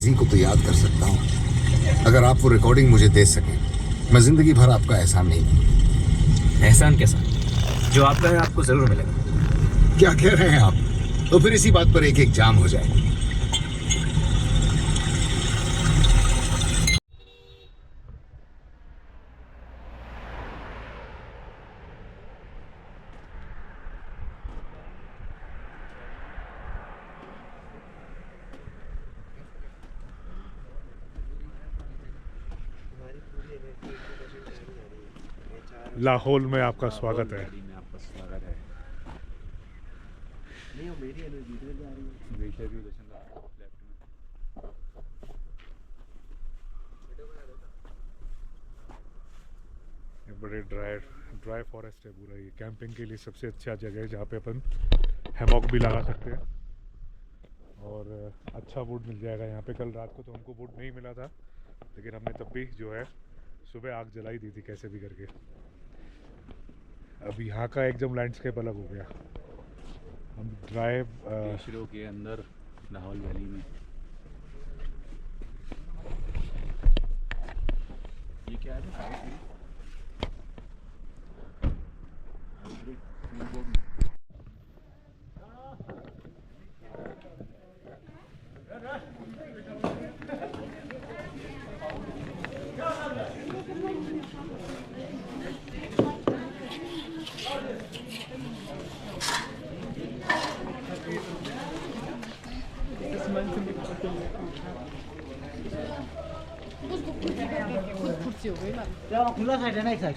किसी को तो याद कर सकता हूँ। अगर आप वो रिकॉर्डिंग मुझे दे सकें, मैं जिंदगी भर आपका एहसान नहीं भूलूंगा। एहसान कैसा? जो आपका है आपको जरूर मिलेगा। क्या कह रहे हैं आप? तो फिर इसी बात पर एक एक जाम हो जाए। लाहौल में आपका स्वागत है। में आपका स्वागत है। नहीं वो मेरी एनर्जी जा रही है। ये बड़े ड्राई फॉरेस्ट है पूरा। ये कैंपिंग के लिए सबसे अच्छा जगह है जहाँ पे अपन हैमॉक भी लगा सकते हैं और अच्छा वुड मिल जाएगा यहाँ पे। कल रात को तो हमको वुड नहीं मिला था, लेकिन हमने तब भी जो है सुबह आग जलाई दी थी कैसे भी करके। अब यहाँ का एकदम लैंडस्केप अलग हो गया। हम ग्लेशियरों के अंदर लाहौल वैली में ये क्या है? खुला साइड है ना एक साइड।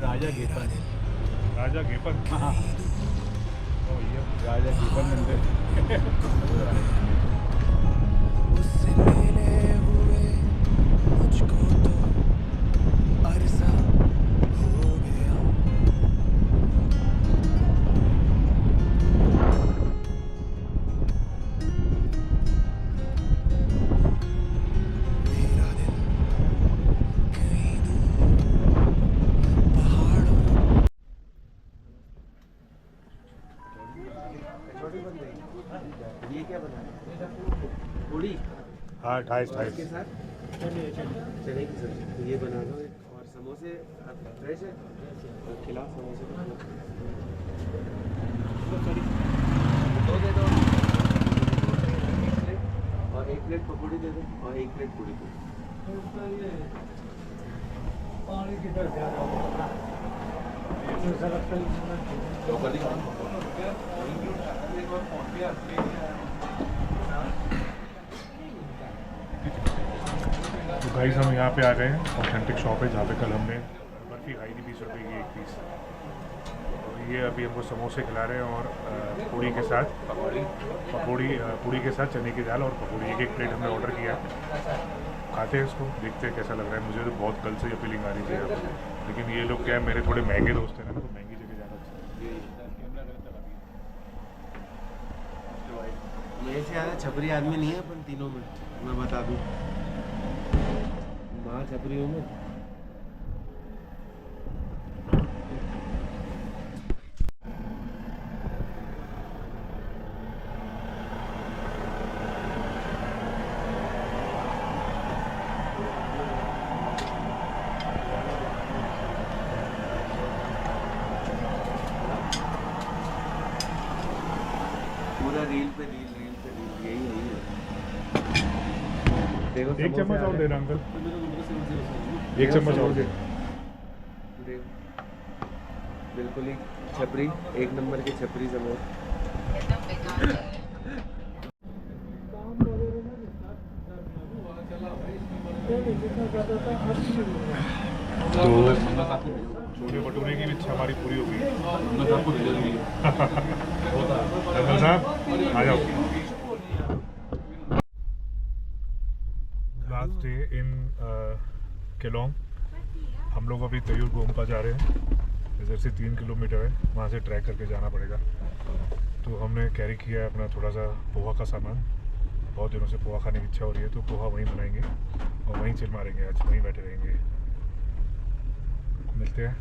राजा गेपन। राजा गेपन। हाँ, ये राजा गेपन मंदिर। उससे मिले हुए मुझको तो अरसा हो गया। मेरा दिल कहीं दूर पहाड़ों। ये क्या बना है? पूड़ी हाँ 28 के साथ चने की सब्जी। तो ये बना लो एक। और समोसे फ्रेश है? और खिलाओ समोसे दो दे दो। और एक प्लेट पकौड़ी दे दो और एक प्लेट पूड़ी दे दो। तो गाइस हम यहाँ पे आ गए हैं। ऑथेंटिक शॉप है जहाँ पे कल हमने बर्फ़ी खाई थी 20 रुपये की एक पीस। और ये अभी हमको समोसे खिला रहे हैं और पूड़ी के साथ पूड़ी के साथ चने की दाल और पकौड़ी। एक प्लेट हमने ऑर्डर किया है। खाते हैं इसको, देखते हैं कैसा लग रहा है। मुझे तो बहुत कल से ये फीलिंग आ रही थी यहाँ पे, लेकिन ये लोग क्या है मेरे थोड़े महंगे दोस्त हैं ना, तो महंगी जगह ज़्यादा अच्छा है। मेरे से ज़्यादा छपरी आदमी नहीं है अपन तीनों में, मैं बता दूँ। बाहर छपरी हूँ मैं। पूरा रील पे रील यही है। देखो एक चम्मच और देना अंकल, एक चम्मच और दे। बिल्कुल ही छपरी, एक नंबर के छपरी समोसे। छोले भटूरे की भी इच्छा हमारी पूरी हो गई। जनरल साहब आ जाओ। Last day in Kelong. हम लोग अभी तयूर गोम्पा जा रहे हैं। इधर से 3 किलोमीटर है, वहाँ से ट्रैक करके जाना पड़ेगा। तो हमने कैरी किया है अपना थोड़ा सा पोहा का सामान। बहुत दिनों से पोहा खाने की इच्छा हो रही है, तो पोहा वहीं बनाएंगे और वहीं चिल मारेंगे। आज वहीं बैठे रहेंगे। मिलते हैं।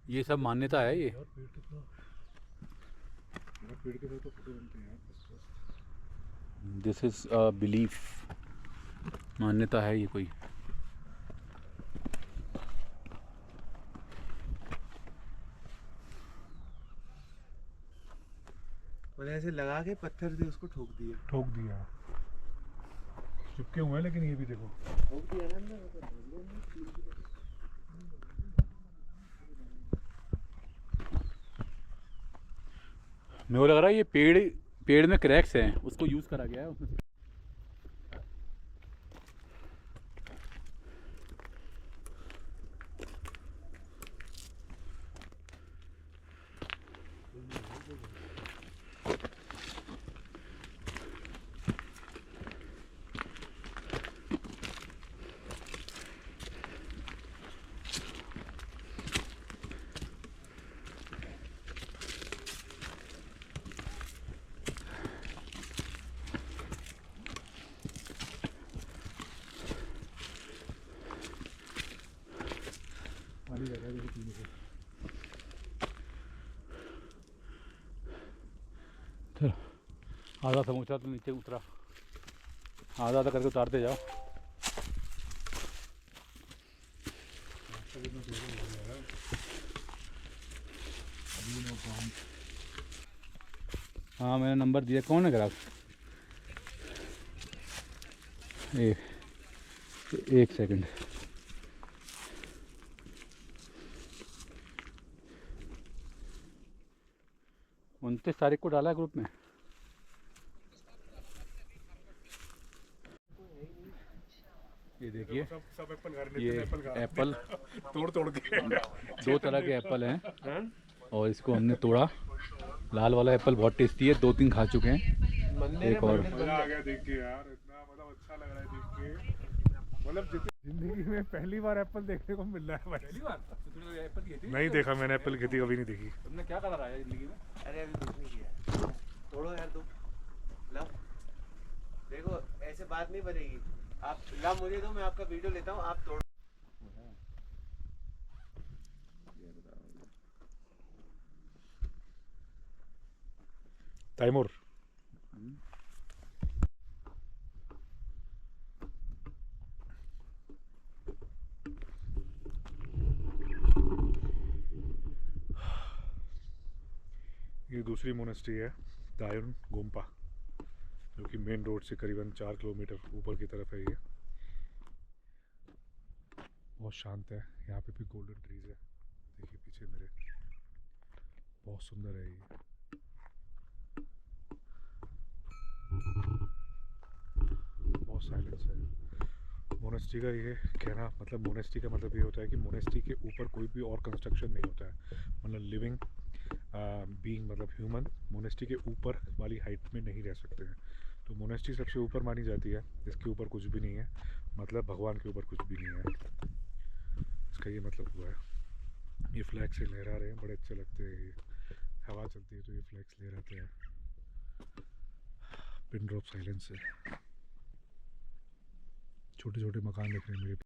ये सब मान्यता है। ये पेड़ के साथ तो फोटो बनते हैं। दिस इज बिलीफ, मान्यता है ये कोई। और ऐसे लगा के पत्थर से उसको ठोक दिया। चिपके हुए हैं, लेकिन ये भी देखो ठोक दिया ना अंदर। मेरे को लग रहा है ये पेड़ में क्रैक्स हैं, उसको यूज़ करा गया है उसमें। चलो आधा समोसा तो नीचे उतरा, आधा आधा करके उतारते जाओ। हाँ मैंने नंबर दिया। कौन है ग्राहक? एक सेकंड। 29 तारीख को डाला है ग्रुप में। ये देखिए सब एप्पल घर ये एप्पल तोड़ के 2 तरह के एप्पल हैं और इसको हमने तोड़ा। लाल वाला एप्पल बहुत टेस्टी है, 2-3 खा चुके हैं। एक और मजा आ गया देख के यार, इतना मतलब अच्छा लग रहा है देख के। मतलब जिंदगी में पहली बार एप्पल देखने को मिल रहा है भाई। पहली बार तुमने एप्पल खेती? नहीं देखा मैंने एप्पल खेती कभी नहीं देखी। तुमने क्या कलर आया जिंदगी में? अरे अभी कुछ नहीं किया। तोड़ो यार तुम, लो देखो ऐसे बात नहीं बनेगी। आप ला मुझे दो, मैं आपका वीडियो लेता हूँ, आप तोड़ो। तैमूर ये दूसरी मोनेस्ट्री है दायन गोम्पा, जो कि मेन रोड से करीबन 4 किलोमीटर ऊपर की तरफ है। ये बहुत शांत है। यहाँ पे भी गोल्डन ट्रीज है, देखिए पीछे मेरे, बहुत सुंदर है ये। बहुत साइलेंस है। मोनेस्ट्री का ये कहना मतलब, मोनेस्ट्री का मतलब ये होता है कि मोनेस्ट्री के ऊपर कोई भी और कंस्ट्रक्शन नहीं होता है। मतलब लिविंग बीइंग मतलब ह्यूमन मोनेस्ट्री के ऊपर वाली हाइट में नहीं रह सकते हैं। तो मोनेस्ट्री सबसे ऊपर मानी जाती है, इसके ऊपर कुछ भी नहीं है, मतलब भगवान के ऊपर कुछ भी नहीं है। इसका ये मतलब हुआ है। ये फ्लैग से लहरा रहे हैं, बड़े अच्छे लगते हैं। ये हवा चलती है तो ये फ्लैग्स लहराते हैं। पिन ड्रॉप साइलेंस है। छोटे छोटे मकान दिख रहे हैं मेरे।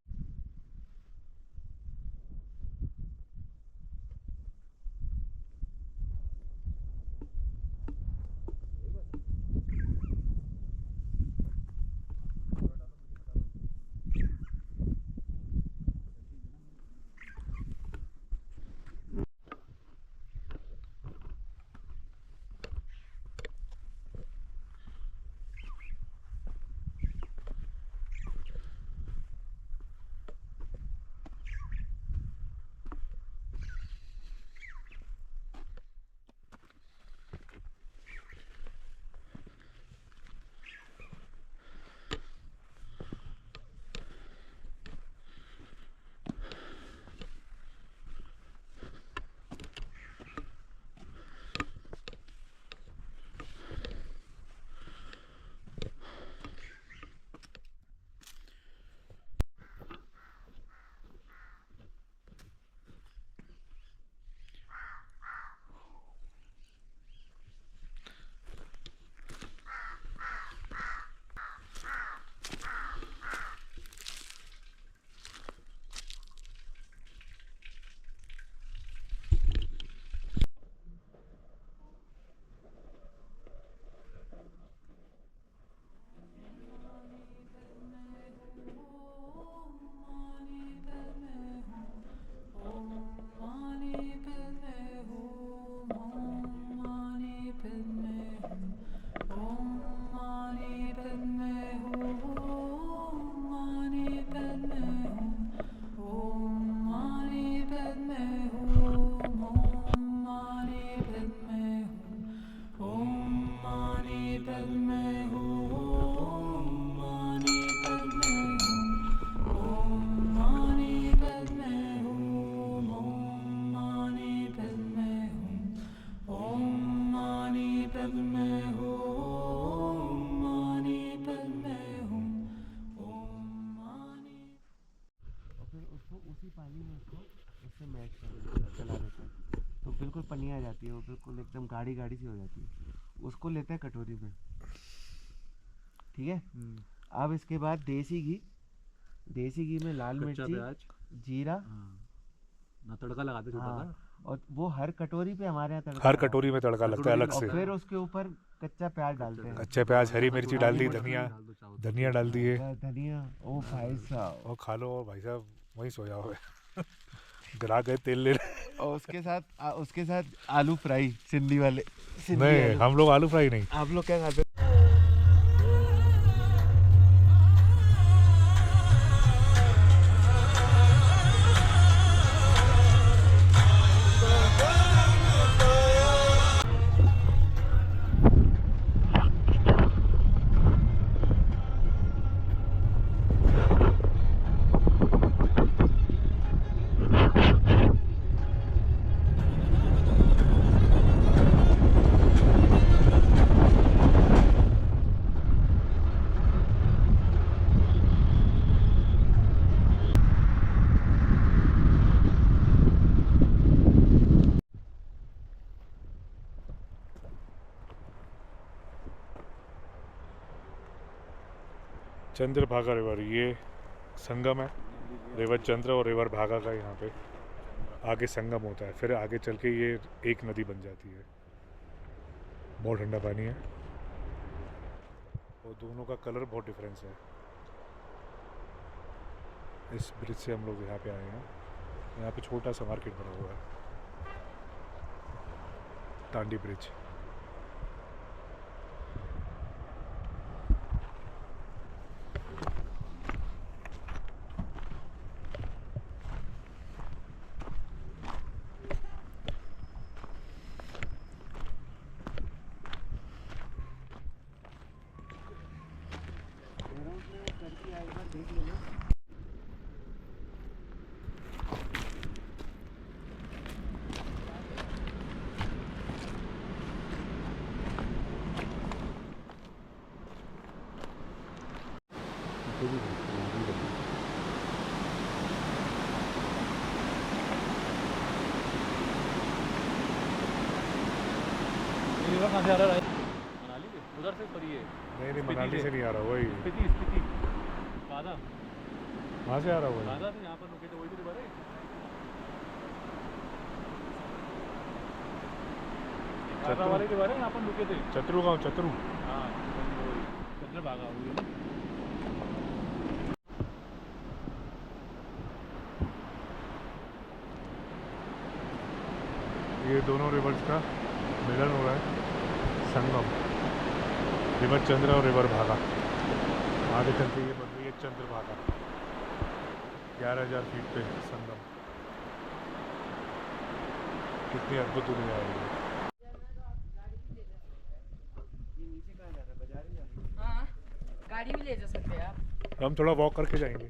उसी पानी में उससे मैच चला देते हैं तो बिल्कुल पनी आ जाती है, वो बिल्कुल एकदम गाढ़ी गाढ़ी सी हो जाती है। उसको लेते हैं कटोरी में, ठीक है। अब इसके बाद देसी घी में लाल मिर्ची, जीरा ना तड़का लगाते छोटा सा। और वो हर कटोरी पे हमारे यहाँ हर कटोरी में तड़का लगता है अलग से। फिर उसके ऊपर कच्चा प्याज डालते हैं। कच्चे प्याज, हरी मिर्ची डाल दी, धनिया डाल दिए। धनिया, ओ भाई साहब, और खा लो भाई साहब, वहीं सो जाओ। ग्राहक गए तेल ले और उसके साथ आलू फ्राई सिंधी वाले। नहीं, हम लोग आलू फ्राई नहीं। आप लोग क्या खाते हैं? चंद्रभागा रिवर, ये संगम है रिवर चंद्र और रिवर भागा का। यहाँ पे आगे संगम होता है, फिर आगे चल के ये एक नदी बन जाती है। बहुत ठंडा पानी है और दोनों का कलर बहुत डिफरेंस है। इस ब्रिज से हम लोग यहाँ पे आए हैं। यहाँ पे छोटा सा मार्केट बना हुआ है, टांडी ब्रिज। कहाँ से आ रहा है? मनाली से उधर से पर ये नहीं मनाली से नहीं आ रहा, वही स्पीति बाधा वहाँ से आ रहा, वही बाधा से यहाँ पर रुके थे, वही तो रिवर है। बाधा वाले रिवर है, यहाँ पर रुके थे। चतरू गाँव, चतरू। हाँ चंद्रभागा हुई है ना। ये दोनों रिवर्स का मिलन हो रहा है, संगम, रिवर चंद्र और रिवर भागा। आगे चलते ये बन रही है चंद्रभागा, 11,000 फीट पे संगम। कितनी अद्भुत दुनिया है ये। हाँ, गाड़ी भी ले जा सकते हैं आप। हम थोड़ा वॉक करके जाएंगे।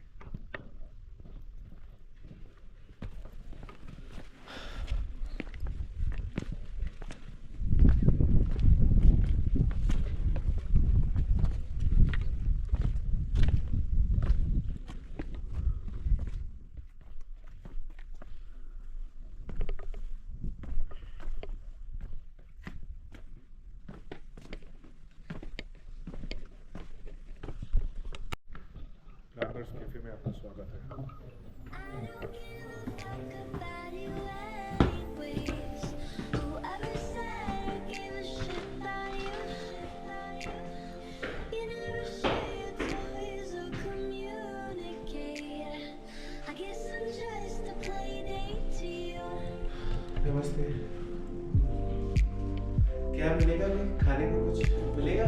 प्लानर्स कैफे में आपका स्वागत है। नमस्ते। क्या मिलेगा? खाने को कुछ मिलेगा?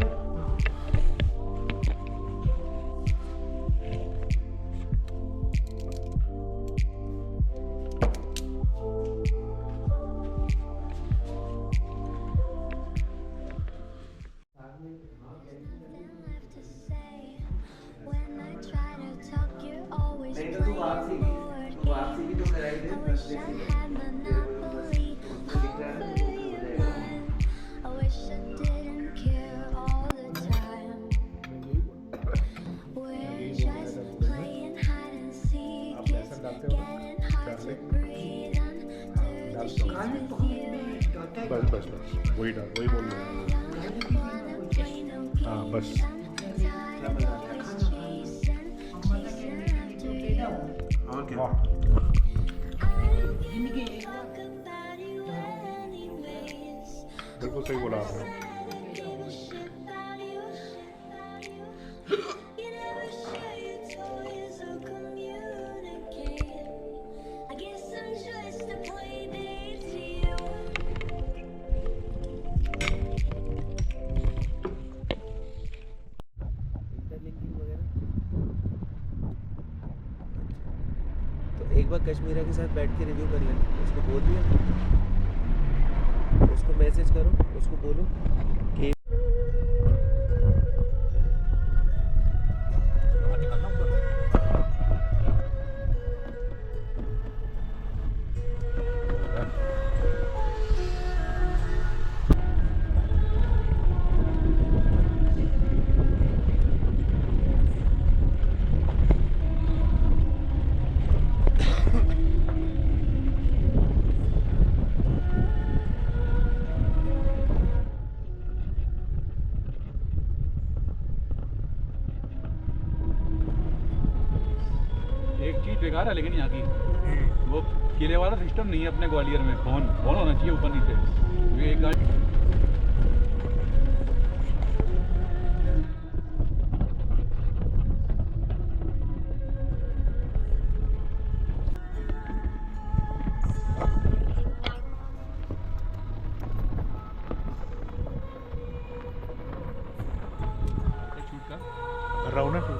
नहीं तो तू वापसी भी तो कराई दे बस बस बस बस वही डाल, वही बोल रहे हैं। हाँ बस और क्या? वाह, बिल्कुल सही बोला आपने। एक बार कश्मीरा के साथ बैठ के रिव्यू कर लेना। उसको बोल दिया, उसको मैसेज करो, उसको बोलो कि एक चीज़ बेकार है लेकिन यहाँ की वो किले वाला सिस्टम नहीं है अपने ग्वालियर में। फोन होना चाहिए ऊपर नीचे। ये एक गाड़ी शूट कर रहा हूँ ना शूट।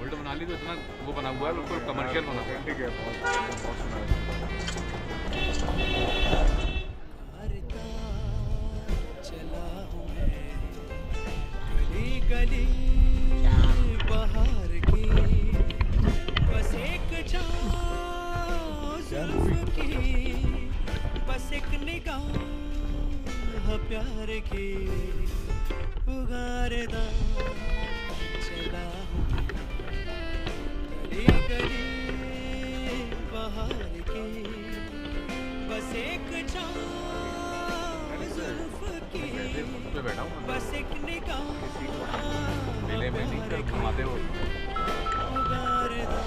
ओल्ड मनाली तो इतना वो बना हुआ है, बिल्कुल कमर्शियल बना हुआ है। ठीक है, बहुत सुना है। करता चला हूँ मैं गली गली बाहर की, बस एक जुल्फ की, बस एक निगाह प्यार की, पुकारदा चला हूँ गली गली बाहर की, बस एक जुल्फ की, उस पे बैठा हूँ बस एक निगाह मेले में नहीं कर घुमाते हो। पुकारदा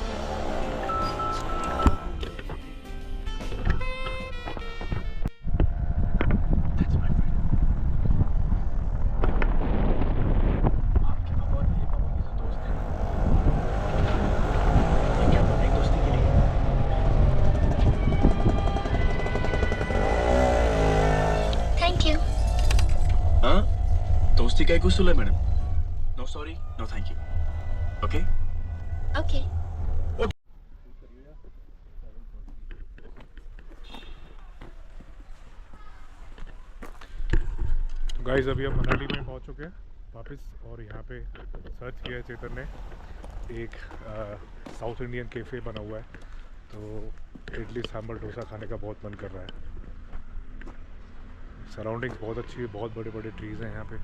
Thank you. हाँ दोस्ती का एक उसूल है madam, no sorry no thank you, okay. Okay. Guys अभी हम मनाली में पहुंच चुके हैं वापस, और यहाँ पे सर्च किया है चेतन ने, एक साउथ इंडियन कैफ़े बना हुआ है, तो इडली सांभर डोसा खाने का बहुत मन कर रहा है। सराउंडिंग्स बहुत अच्छी है, बहुत बड़े बड़े ट्रीज़ हैं यहाँ पे।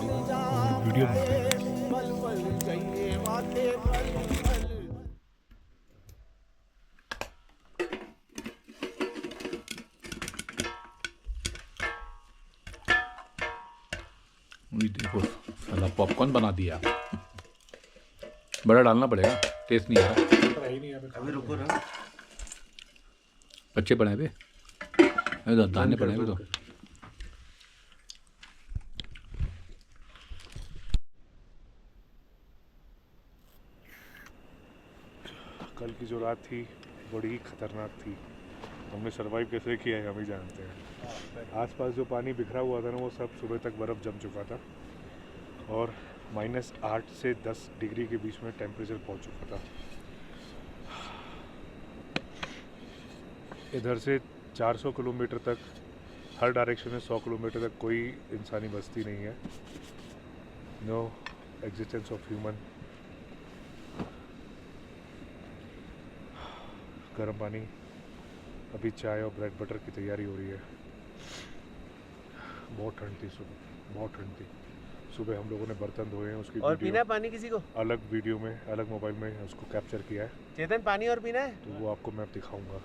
और वीडियो बनाते हैं। ये देखो साला पॉपकॉर्न बना दिया। बड़ा डालना पड़ेगा, टेस्ट नहीं आ रहा। अभी रुको ना। अच्छे पड़े हैं बे, दाने पड़े हैं बे तो। कल की जो रात थी बड़ी ही खतरनाक थी। हमने सरवाइव कैसे किया है हम ही जानते हैं। आसपास जो पानी बिखरा हुआ था ना वो सब सुबह तक बर्फ़ जम चुका था और -8 से 10 डिग्री के बीच में टेम्परेचर पहुंच चुका था। इधर से 400 किलोमीटर तक हर डायरेक्शन में 100 किलोमीटर तक कोई इंसानी बस्ती नहीं है। No existence of human. गर्म पानी, अभी चाय और ब्रेड बटर की तैयारी हो रही है। बहुत ठंड थी सुबह, बहुत ठंड थी। सुबह हम लोगों ने बर्तन धोए हैं, उसकी और पीना है पानी किसी को? अलग वीडियो में, अलग मोबाइल में उसको कैप्चर किया है। चेतन पानी और पीना है? तो वो आपको मैं अब दिखाऊंगा।